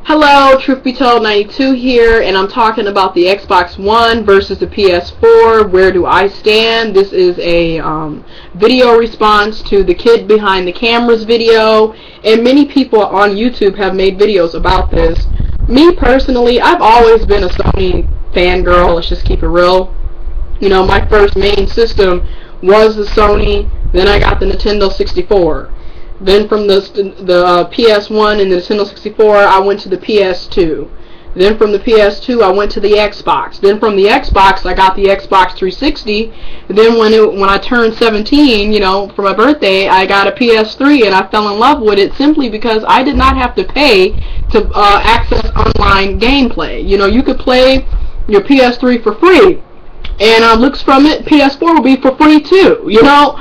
Hello, Truth Be Told 92 here, and I'm talking about the Xbox One versus the PS4. Where do I stand? This is a video response to the kid behind the cameras video, and many people on YouTube have made videos about this. Me personally, I've always been a Sony Fan Girl. Let's just keep it real. You know, my first main system was the Sony, then I got the Nintendo 64. Then from the PS1 and the Nintendo 64, I went to the PS2. Then from the PS2, I went to the Xbox. Then from the Xbox, I got the Xbox 360. Then when I turned 17, you know, for my birthday, I got a PS3, and I fell in love with it simply because I did not have to pay to access online gameplay. You know, you could play your PS3 for free, and looks from it, PS4 will be for free too. You know.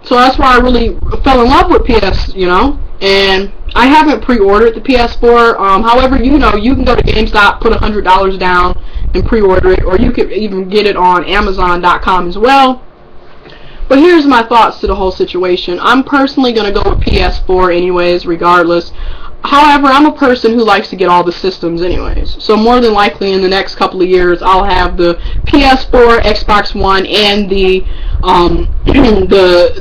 So that's why I really fell in love with PS, you know, and I haven't pre-ordered the PS4. However, you know, you can go to GameStop, put $100 down, and pre-order it, or you could even get it on Amazon.com as well. But here's my thoughts to the whole situation. I'm personally going to go with PS4 anyways, regardless. However, I'm a person who likes to get all the systems anyways. So more than likely in the next couple of years, I'll have the PS4, Xbox One, and the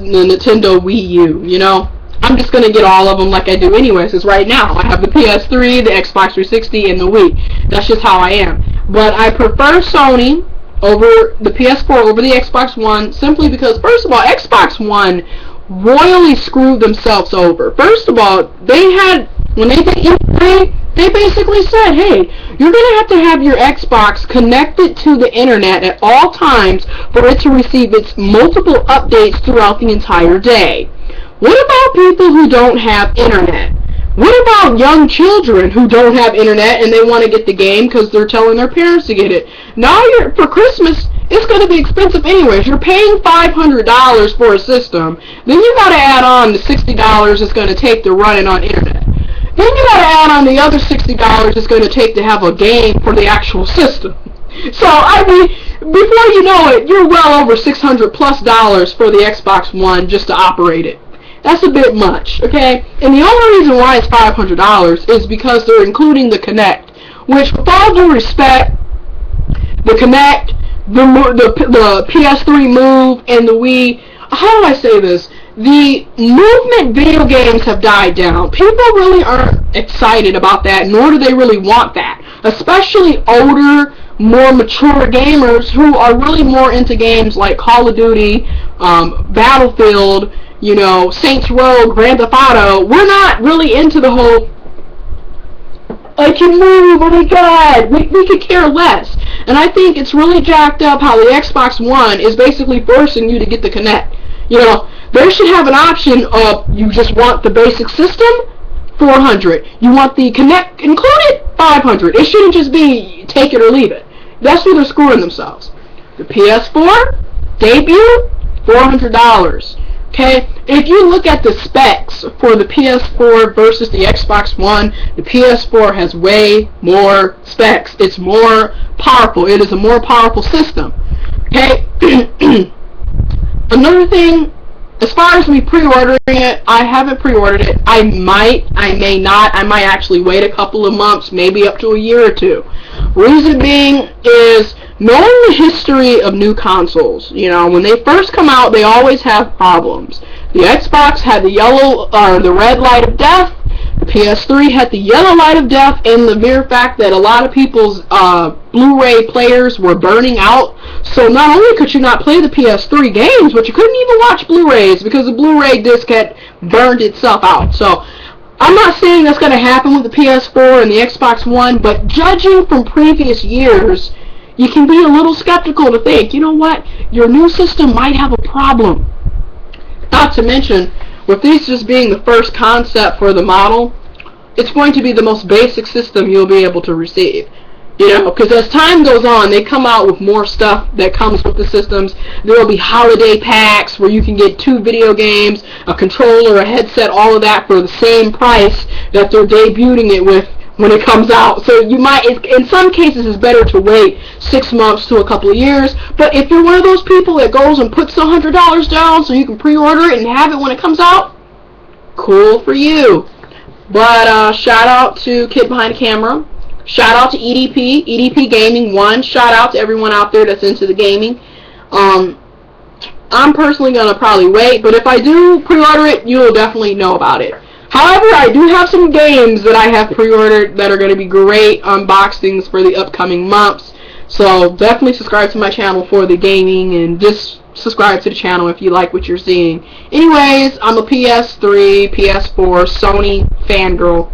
Nintendo Wii U, you know. I'm just going to get all of them like I do anyways, because right now I have the PS3, the Xbox 360, and the Wii. That's just how I am. But I prefer Sony over the PS4 over the Xbox One, simply because, first of all, Xbox One royally screwed themselves over. First of all, when they did E3, they basically said, hey, you're going to have your Xbox connected to the internet at all times for it to receive its multiple updates throughout the entire day. What about people who don't have internet? What about young children who don't have internet and they want to get the game because they're telling their parents to get it? Now, for Christmas, it's going to be expensive anyways. You're paying $500 for a system. Then you got to add on the $60 it's going to take to run it on internet. Then you got to add on the other $60 it's going to take to have a game for the actual system. So, I mean, before you know it, you're well over $600+ for the Xbox One just to operate it. That's a bit much, okay? And the only reason why it's $500 is because they're including the Kinect, which, with all due respect, the Kinect, the PS3 Move, and the Wii, how do I say this? The movement video games have died down. People really aren't excited about that, nor do they really want that. Especially older, more mature gamers who are really more into games like Call of Duty, Battlefield, you know, Saints Row, Grand Theft Auto. We're not really into the whole, I can move, oh my god, we could care less. And I think it's really jacked up how the Xbox One is basically forcing you to get the Kinect. You know, they should have an option of, you just want the basic system, $400. You want the Kinect included, $500. It shouldn't just be take it or leave it. That's where they're screwing themselves. The PS4 debut, $400. Okay, if you look at the specs for the PS4 versus the Xbox One, the PS4 has way more specs. It's more powerful. It is a more powerful system. Okay. Another thing, as far as me pre-ordering it, I haven't pre-ordered it. I may not. I might actually wait a couple of months, maybe up to a year or two. Reason being is, knowing the history of new consoles, you know, when they first come out, they always have problems. The Xbox had the red light of death. The PS3 had the yellow light of death, and the mere fact that a lot of people's Blu-ray players were burning out. So not only could you not play the PS3 games, but you couldn't even watch Blu-rays because the Blu-ray disc had burned itself out. So I'm not saying that's going to happen with the PS4 and the Xbox One, but judging from previous years, you can be a little skeptical to think, you know what, your new system might have a problem. Not to mention, with these just being the first concept for the model, it's going to be the most basic system you'll be able to receive. You know, because as time goes on, they come out with more stuff that comes with the systems. There will be holiday packs where you can get 2 video games, a controller, a headset, all of that for the same price that they're debuting it with when it comes out. So you might, in some cases, it's better to wait 6 months to a couple of years. But if you're one of those people that goes and puts $100 down so you can pre-order it and have it when it comes out, cool for you. But shout out to Kid Behind the Camera. Shout out to EDP Gaming 1. Shout out to everyone out there that's into the gaming. I'm personally going to probably wait, but if I do pre-order it, you'll definitely know about it. However, I do have some games that I have pre-ordered that are going to be great unboxings for the upcoming months. So definitely subscribe to my channel for the gaming, and just subscribe to the channel if you like what you're seeing. Anyways, I'm a PS3, PS4, Sony Fan Girl.